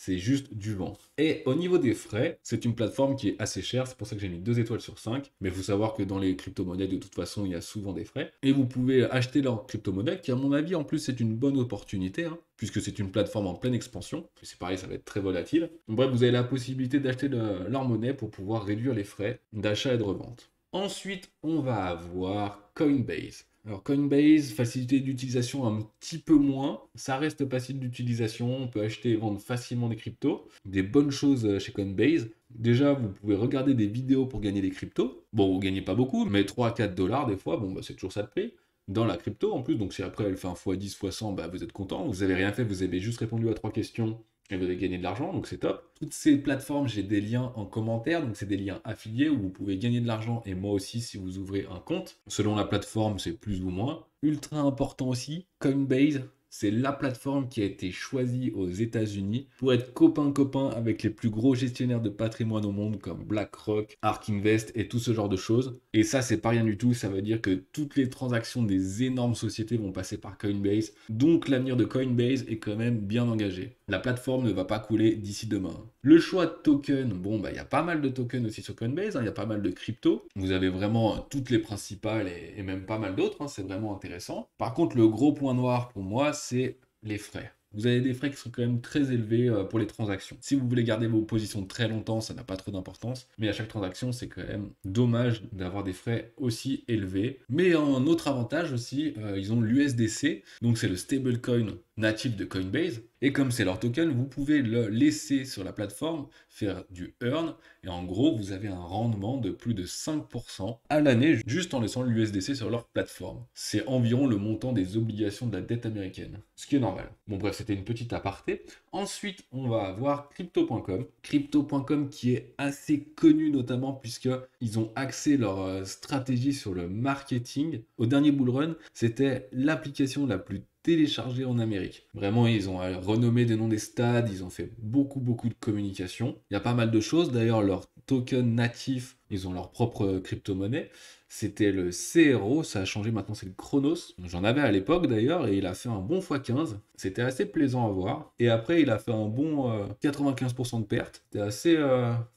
C'est juste du vent. Et au niveau des frais, c'est une plateforme qui est assez chère, c'est pour ça que j'ai mis 2 étoiles sur 5. Mais il faut savoir que dans les crypto-monnaies, de toute façon, il y a souvent des frais. Et vous pouvez acheter leur crypto-monnaie, qui à mon avis, en plus, c'est une bonne opportunité, hein, puisque c'est une plateforme en pleine expansion. C'est pareil, ça va être très volatile. Bref, vous avez la possibilité d'acheter leur monnaie pour pouvoir réduire les frais d'achat et de revente. Ensuite, on va avoir Coinbase. Alors Coinbase, facilité d'utilisation un petit peu moins, ça reste facile d'utilisation, on peut acheter et vendre facilement des cryptos, des bonnes choses chez Coinbase. Déjà, vous pouvez regarder des vidéos pour gagner des cryptos. Bon, vous gagnez pas beaucoup, mais 3 à 4 dollars des fois, bon, bah, c'est toujours ça de prix. Dans la crypto en plus, donc si après elle fait un x10, x100, bah, vous êtes content. Vous avez rien fait, vous avez juste répondu à 3 questions et vous avez gagné de l'argent, donc c'est top. Toutes ces plateformes, j'ai des liens en commentaire, donc c'est des liens affiliés où vous pouvez gagner de l'argent, et moi aussi si vous ouvrez un compte. Selon la plateforme, c'est plus ou moins. Ultra important aussi, Coinbase, c'est la plateforme qui a été choisie aux États-Unis pour être copain-copain avec les plus gros gestionnaires de patrimoine au monde comme BlackRock, ARK Invest et tout ce genre de choses. Et ça, c'est pas rien du tout. Ça veut dire que toutes les transactions des énormes sociétés vont passer par Coinbase. Donc l'avenir de Coinbase est quand même bien engagé. La plateforme ne va pas couler d'ici demain. Le choix de token, bon, bah, il y a pas mal de tokens aussi sur Coinbase, hein, il y a pas mal de crypto. Vous avez vraiment toutes les principales et même pas mal d'autres, hein, c'est vraiment intéressant. Par contre, le gros point noir pour moi, c'est les frais. Vous avez des frais qui sont quand même très élevés pour les transactions. Si vous voulez garder vos positions très longtemps, ça n'a pas trop d'importance. Mais à chaque transaction, c'est quand même dommage d'avoir des frais aussi élevés. Mais un autre avantage aussi, ils ont l'USDC. Donc c'est le stablecoin natif de Coinbase. Et comme c'est leur token, vous pouvez le laisser sur la plateforme, faire du earn. Et en gros, vous avez un rendement de plus de 5% à l'année juste en laissant l'USDC sur leur plateforme. C'est environ le montant des obligations de la dette américaine. Ce qui est normal. Bon bref, c'était une petite aparté. Ensuite, on va avoir crypto.com. Crypto.com qui est assez connu notamment puisqu'ils ont axé leur stratégie sur le marketing. Au dernier bull run, c'était l'application la plus téléchargée en Amérique. Vraiment, ils ont renommé des noms des stades, ils ont fait beaucoup de communication. Il y a pas mal de choses. D'ailleurs, leur token natif, ils ont leur propre crypto-monnaie. C'était le CRO, ça a changé maintenant, c'est le Chronos. J'en avais à l'époque d'ailleurs et il a fait un bon x15. C'était assez plaisant à voir. Et après, il a fait un bon 95% de perte. C'était assez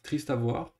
triste à voir.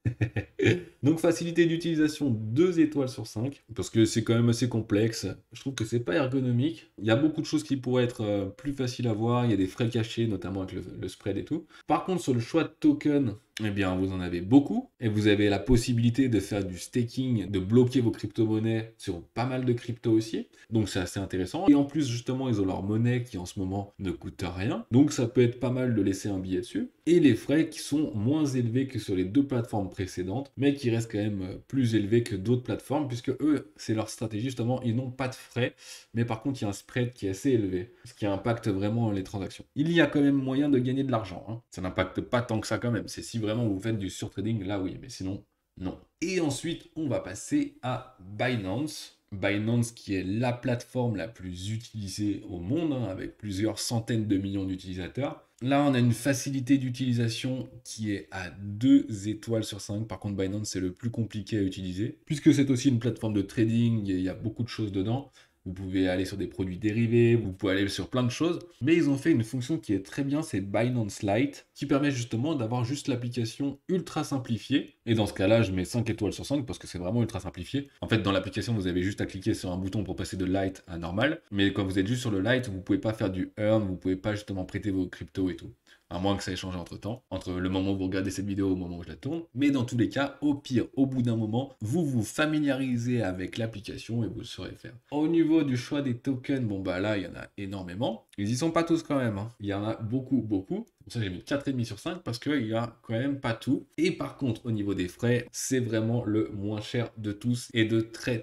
Donc, facilité d'utilisation 2 étoiles sur 5 parce que c'est quand même assez complexe. Je trouve que c'est pas ergonomique. Il y a beaucoup de choses qui pourraient être plus faciles à voir. Il y a des frais cachés, notamment avec le spread et tout. Par contre, sur le choix de token, eh bien, vous en avez beaucoup et vous avez la possibilité de faire du staking, de bloquer vos crypto-monnaies sur pas mal de crypto aussi. Donc, c'est assez intéressant. Et en plus, justement, ils ont leur monnaie qui en ce moment ne coûte rien. Donc, ça peut être pas mal de laisser un billet dessus. Et les frais qui sont moins élevés que sur les deux plateformes précédentes, mais qui restent quand même plus élevés que d'autres plateformes, puisque eux, c'est leur stratégie justement, ils n'ont pas de frais, mais par contre, il y a un spread qui est assez élevé, ce qui impacte vraiment les transactions. Il y a quand même moyen de gagner de l'argent, hein. Ça n'impacte pas tant que ça quand même. C'est si vraiment vous faites du surtrading, là oui, mais sinon, non. Et ensuite, on va passer à Binance. Binance qui est la plateforme la plus utilisée au monde, hein, avec plusieurs centaines de millions d'utilisateurs. Là, on a une facilité d'utilisation qui est à 2 étoiles sur 5. Par contre, Binance, c'est le plus compliqué à utiliser, puisque c'est aussi une plateforme de trading, il y a beaucoup de choses dedans. Vous pouvez aller sur des produits dérivés, vous pouvez aller sur plein de choses. Mais ils ont fait une fonction qui est très bien, c'est Binance Lite, qui permet justement d'avoir juste l'application ultra simplifiée. Et dans ce cas-là, je mets 5 étoiles sur 5 parce que c'est vraiment ultra simplifié. En fait, dans l'application, vous avez juste à cliquer sur un bouton pour passer de Lite à normal. Mais quand vous êtes juste sur le Lite, vous ne pouvez pas faire du earn, vous ne pouvez pas justement prêter vos cryptos et tout. À moins que ça ait changé entre temps, entre le moment où vous regardez cette vidéo et au moment où je la tourne. Mais dans tous les cas, au pire, au bout d'un moment, vous vous familiarisez avec l'application et vous le saurez faire. Au niveau du choix des tokens, bon bah là, il y en a énormément. Ils y sont pas tous quand même, hein. Il y en a beaucoup. Pour ça, j'ai mis 4,5 sur 5 parce qu'il y a quand même pas tout. Et par contre, au niveau des frais, c'est vraiment le moins cher de tous et de très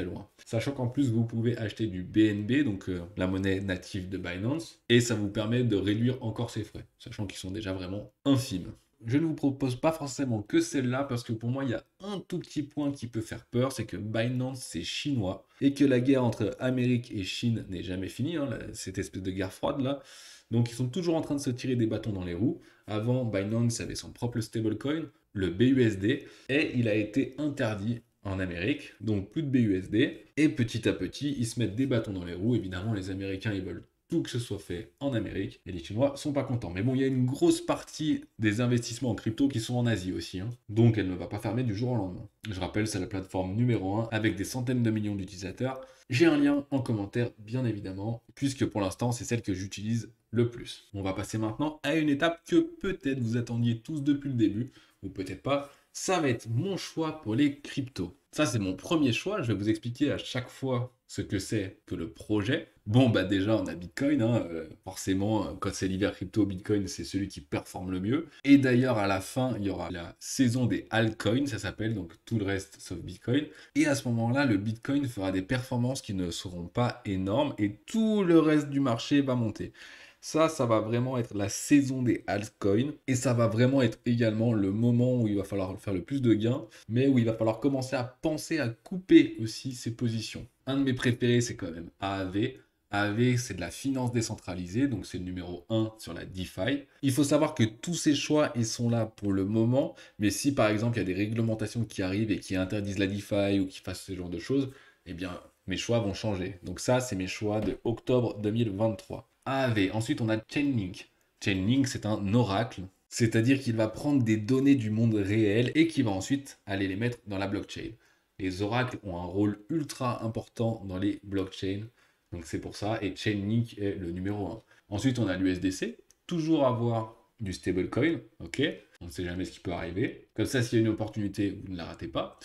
loin. Sachant qu'en plus, vous pouvez acheter du BNB, donc la monnaie native de Binance, et ça vous permet de réduire encore ces frais, sachant qu'ils sont déjà vraiment infimes. Je ne vous propose pas forcément que celle-là parce que pour moi, il y a un tout petit point qui peut faire peur, c'est que Binance, c'est chinois et que la guerre entre Amérique et Chine n'est jamais finie, hein, cette espèce de guerre froide là. Donc ils sont toujours en train de se tirer des bâtons dans les roues. Avant, Binance avait son propre stablecoin, le BUSD, et il a été interdit en Amérique, donc plus de BUSD. Et petit à petit, ils se mettent des bâtons dans les roues. Évidemment, les Américains, ils veulent tout que ce soit fait en Amérique, et les Chinois sont pas contents. Mais bon, il y a une grosse partie des investissements en crypto qui sont en Asie aussi, hein. Donc elle ne va pas fermer du jour au lendemain. Je rappelle, c'est la plateforme numéro 1 avec des centaines de millions d'utilisateurs. J'ai un lien en commentaire, bien évidemment, puisque pour l'instant, c'est celle que j'utilise le plus. On va passer maintenant à une étape que peut-être vous attendiez tous depuis le début, ou peut-être pas. Ça va être mon choix pour les cryptos. Ça, c'est mon premier choix. Je vais vous expliquer à chaque fois ce que c'est que le projet. Bon, bah déjà, on a Bitcoin, hein, forcément, quand c'est l'hiver crypto, Bitcoin, c'est celui qui performe le mieux. Et d'ailleurs, à la fin, il y aura la saison des altcoins, ça s'appelle, donc tout le reste sauf Bitcoin. Et à ce moment-là, le Bitcoin fera des performances qui ne seront pas énormes et tout le reste du marché va monter. Ça va vraiment être la saison des altcoins et ça va vraiment être également le moment où il va falloir faire le plus de gains, mais où il va falloir commencer à penser à couper aussi ses positions. Un de mes préférés, c'est quand même AAV. AV, c'est de la finance décentralisée, donc c'est le numéro 1 sur la DeFi. Il faut savoir que tous ces choix, ils sont là pour le moment, mais si par exemple il y a des réglementations qui arrivent et qui interdisent la DeFi ou qui fassent ce genre de choses, eh bien mes choix vont changer. Donc ça, c'est mes choix de octobre 2023. AV, ensuite on a Chainlink. Chainlink, c'est un oracle, c'est-à-dire qu'il va prendre des données du monde réel et qui va ensuite aller les mettre dans la blockchain. Les oracles ont un rôle ultra important dans les blockchains. Donc c'est pour ça, et Chainlink est le numéro 1. Ensuite, on a l'USDC, toujours avoir du stablecoin, ok? On ne sait jamais ce qui peut arriver. Comme ça, s'il y a une opportunité, vous ne la ratez pas.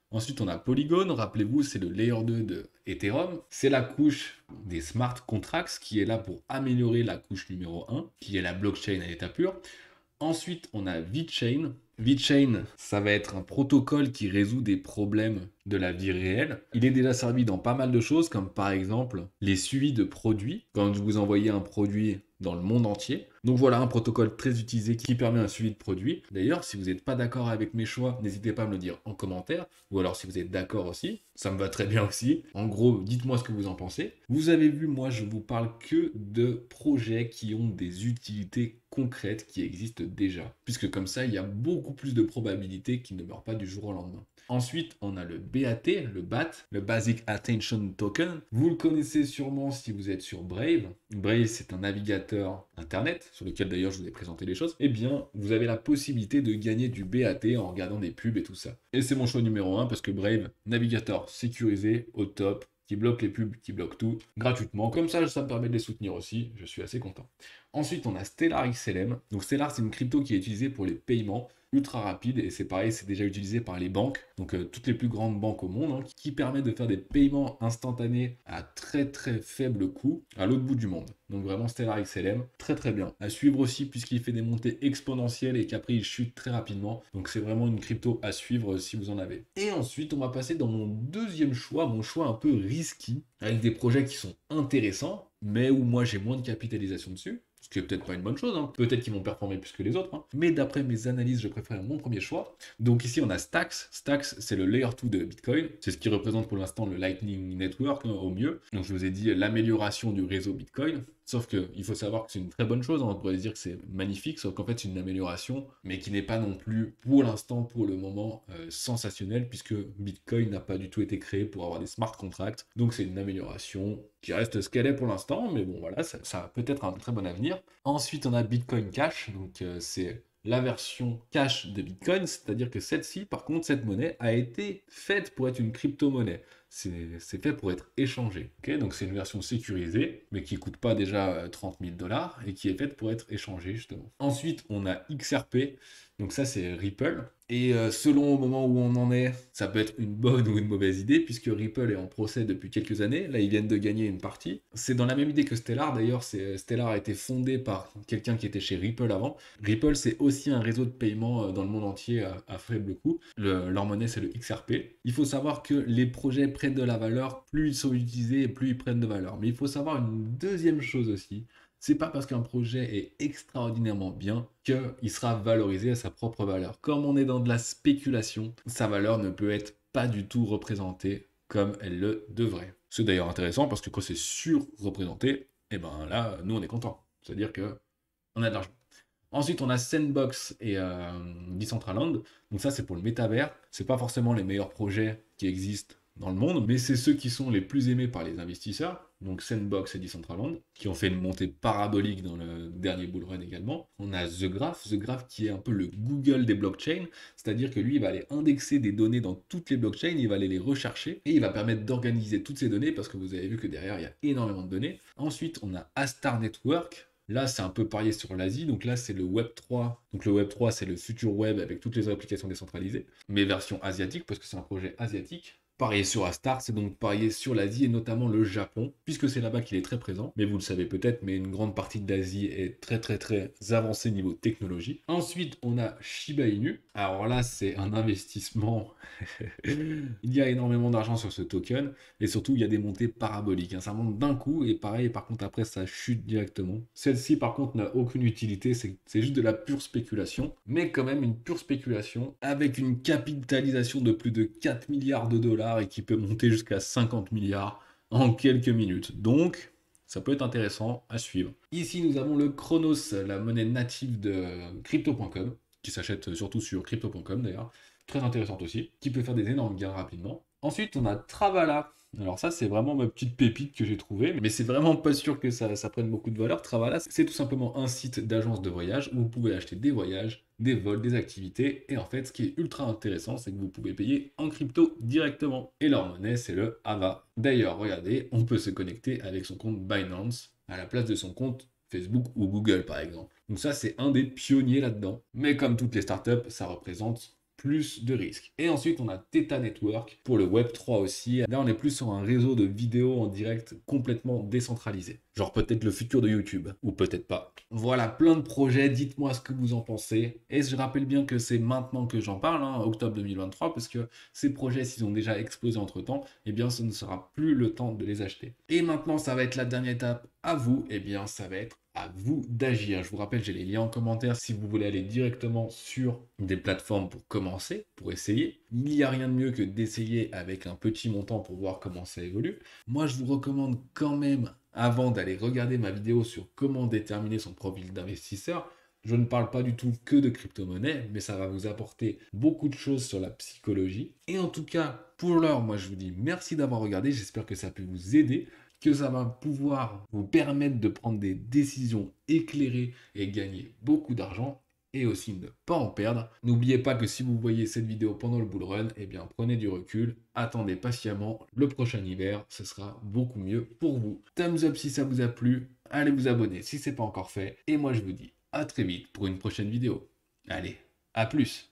Ensuite, on a Polygon, rappelez-vous, c'est le layer 2 de Ethereum. C'est la couche des smart contracts qui est là pour améliorer la couche numéro 1, qui est la blockchain à l'état pur. Ensuite, on a VeChain. VeChain, ça va être un protocole qui résout des problèmes de la vie réelle. Il est déjà servi dans pas mal de choses, comme par exemple les suivis de produits, quand vous envoyez un produit dans le monde entier. Donc voilà un protocole très utilisé qui permet un suivi de produits. D'ailleurs, si vous n'êtes pas d'accord avec mes choix, n'hésitez pas à me le dire en commentaire, ou alors si vous êtes d'accord aussi, ça me va très bien aussi. En gros, dites-moi ce que vous en pensez. Vous avez vu, moi je vous parle que de projets qui ont des utilités concrètes qui existent déjà, puisque comme ça, il y a beaucoup plus de probabilités qu'ils ne meurent pas du jour au lendemain. Ensuite, on a le BAT, le BAT, le Basic Attention Token. Vous le connaissez sûrement si vous êtes sur Brave. Brave, c'est un navigateur internet, sur lequel d'ailleurs je vous ai présenté les choses. Eh bien, vous avez la possibilité de gagner du BAT en regardant des pubs et tout ça. Et c'est mon choix numéro 1 parce que Brave, navigateur sécurisé, au top, qui bloque les pubs, qui bloque tout, gratuitement. Comme ça me permet de les soutenir aussi, je suis assez content. Ensuite, on a Stellar XLM. Donc Stellar, c'est une crypto qui est utilisée pour les paiements ultra rapide et c'est pareil, c'est déjà utilisé par les banques, donc toutes les plus grandes banques au monde, hein, qui permet de faire des paiements instantanés à très très faible coût à l'autre bout du monde. Donc vraiment Stellar XLM, très très bien. À suivre aussi puisqu'il fait des montées exponentielles et qu'après il chute très rapidement. Donc c'est vraiment une crypto à suivre si vous en avez. Et ensuite on va passer dans mon deuxième choix, mon choix un peu risky, avec des projets qui sont intéressants, mais où moi j'ai moins de capitalisation dessus. Ce qui est peut-être pas une bonne chose, hein. Peut-être qu'ils vont performer plus que les autres, hein. Mais d'après mes analyses, je préfère mon premier choix. Donc ici, on a Stacks. Stacks, c'est le layer 2 de Bitcoin. C'est ce qui représente pour l'instant le Lightning Network, hein, au mieux. Donc je vous ai dit l'amélioration du réseau Bitcoin. Sauf qu'il faut savoir que c'est une très bonne chose, hein. On pourrait dire que c'est magnifique, sauf qu'en fait c'est une amélioration, mais qui n'est pas non plus pour l'instant, pour le moment, sensationnelle, puisque Bitcoin n'a pas du tout été créé pour avoir des smart contracts. Donc c'est une amélioration qui reste ce qu'elle est pour l'instant, mais bon voilà, ça a peut-être un très bon avenir. Ensuite on a Bitcoin Cash, donc c'est la version cash de Bitcoin, c'est-à-dire que celle-ci, par contre, cette monnaie a été faite pour être une crypto-monnaie. C'est fait pour être échangé. Okay, donc c'est une version sécurisée, mais qui ne coûte pas déjà 30 000 $ et qui est faite pour être échangée, justement. Ensuite, on a XRP. Donc ça, c'est Ripple. Et selon au moment où on en est, ça peut être une bonne ou une mauvaise idée, puisque Ripple est en procès depuis quelques années. Là, ils viennent de gagner une partie. C'est dans la même idée que Stellar. D'ailleurs, Stellar a été fondé par quelqu'un qui était chez Ripple avant. Ripple, c'est aussi un réseau de paiement dans le monde entier à faible coût. Leur monnaie, c'est le XRP. Il faut savoir que les projets prennent de la valeur, plus ils sont utilisés et plus ils prennent de valeur. Mais il faut savoir une deuxième chose aussi. C'est pas parce qu'un projet est extraordinairement bien qu'il sera valorisé à sa propre valeur. Comme on est dans de la spéculation, sa valeur ne peut être pas du tout représentée comme elle le devrait. C'est d'ailleurs intéressant parce que quand c'est surreprésenté, et ben là, nous on est content. C'est-à-dire que on a de l'argent. Ensuite, on a Sandbox et Decentraland. Donc ça, c'est pour le métavers. C'est pas forcément les meilleurs projets qui existent dans le monde, mais c'est ceux qui sont les plus aimés par les investisseurs, donc Sandbox et Decentraland, qui ont fait une montée parabolique dans le dernier bull run également. On a The Graph qui est un peu le Google des blockchains, c'est-à-dire que lui, il va aller indexer des données dans toutes les blockchains, il va aller les rechercher, et il va permettre d'organiser toutes ces données, parce que vous avez vu que derrière, il y a énormément de données. Ensuite, on a Astar Network. Là, c'est un peu parié sur l'Asie, donc là, c'est le Web 3. Donc le Web 3, c'est le futur web avec toutes les applications décentralisées, mais version asiatique, parce que c'est un projet asiatique. Parier sur Astar, c'est donc parier sur l'Asie et notamment le Japon, puisque c'est là-bas qu'il est très présent. Mais vous le savez peut-être, mais une grande partie de l'Asie est très très très avancée niveau technologie. Ensuite, on a Shiba Inu. Alors là, c'est un investissement. Il y a énormément d'argent sur ce token, et surtout, il y a des montées paraboliques, hein. Ça monte d'un coup, et pareil, par contre, après, ça chute directement. Celle-ci, par contre, n'a aucune utilité, c'est juste de la pure spéculation, mais quand même une pure spéculation, avec une capitalisation de plus de 4 milliards de dollars et qui peut monter jusqu'à 50 milliards en quelques minutes. Donc, Ça peut être intéressant à suivre. Ici, nous avons le Chronos, la monnaie native de crypto.com, qui s'achète surtout sur crypto.com d'ailleurs. Très intéressante aussi, qui peut faire des énormes gains rapidement. Ensuite, on a Travala. Alors ça, c'est vraiment ma petite pépite que j'ai trouvée, mais c'est vraiment pas sûr que ça prenne beaucoup de valeur. Travala, c'est tout simplement un site d'agence de voyage où vous pouvez acheter des voyages, des vols, des activités, et en fait, ce qui est ultra intéressant, c'est que vous pouvez payer en crypto directement. Et leur monnaie, c'est le AVA. D'ailleurs, regardez, on peut se connecter avec son compte Binance à la place de son compte Facebook ou Google, par exemple. Donc ça, c'est un des pionniers là-dedans. Mais comme toutes les startups, ça représente plus de risques. Et ensuite, on a Theta Network pour le Web3 aussi. Là, on est plus sur un réseau de vidéos en direct complètement décentralisé. Genre peut-être le futur de YouTube, ou peut-être pas. Voilà, plein de projets, dites-moi ce que vous en pensez. Et je rappelle bien que c'est maintenant que j'en parle, hein, octobre 2023, parce que ces projets, s'ils ont déjà explosé entre-temps, eh bien, ce ne sera plus le temps de les acheter. Et maintenant, ça va être la dernière étape à vous, eh bien, ça va être à vous d'agir. Je vous rappelle, j'ai les liens en commentaire si vous voulez aller directement sur des plateformes pour commencer, pour essayer. Il n'y a rien de mieux que d'essayer avec un petit montant pour voir comment ça évolue. Moi, je vous recommande quand même, avant d'aller regarder ma vidéo sur comment déterminer son profil d'investisseur, je ne parle pas du tout que de crypto-monnaie, mais ça va vous apporter beaucoup de choses sur la psychologie. Et en tout cas, pour l'heure, moi je vous dis merci d'avoir regardé, j'espère que ça a pu vous aider, que ça va pouvoir vous permettre de prendre des décisions éclairées et gagner beaucoup d'argent et aussi ne pas en perdre. N'oubliez pas que si vous voyez cette vidéo pendant le bull run, eh bien prenez du recul, attendez patiemment le prochain hiver, ce sera beaucoup mieux pour vous. Thumbs up si ça vous a plu, allez vous abonner si ce n'est pas encore fait et moi je vous dis à très vite pour une prochaine vidéo. Allez, à plus!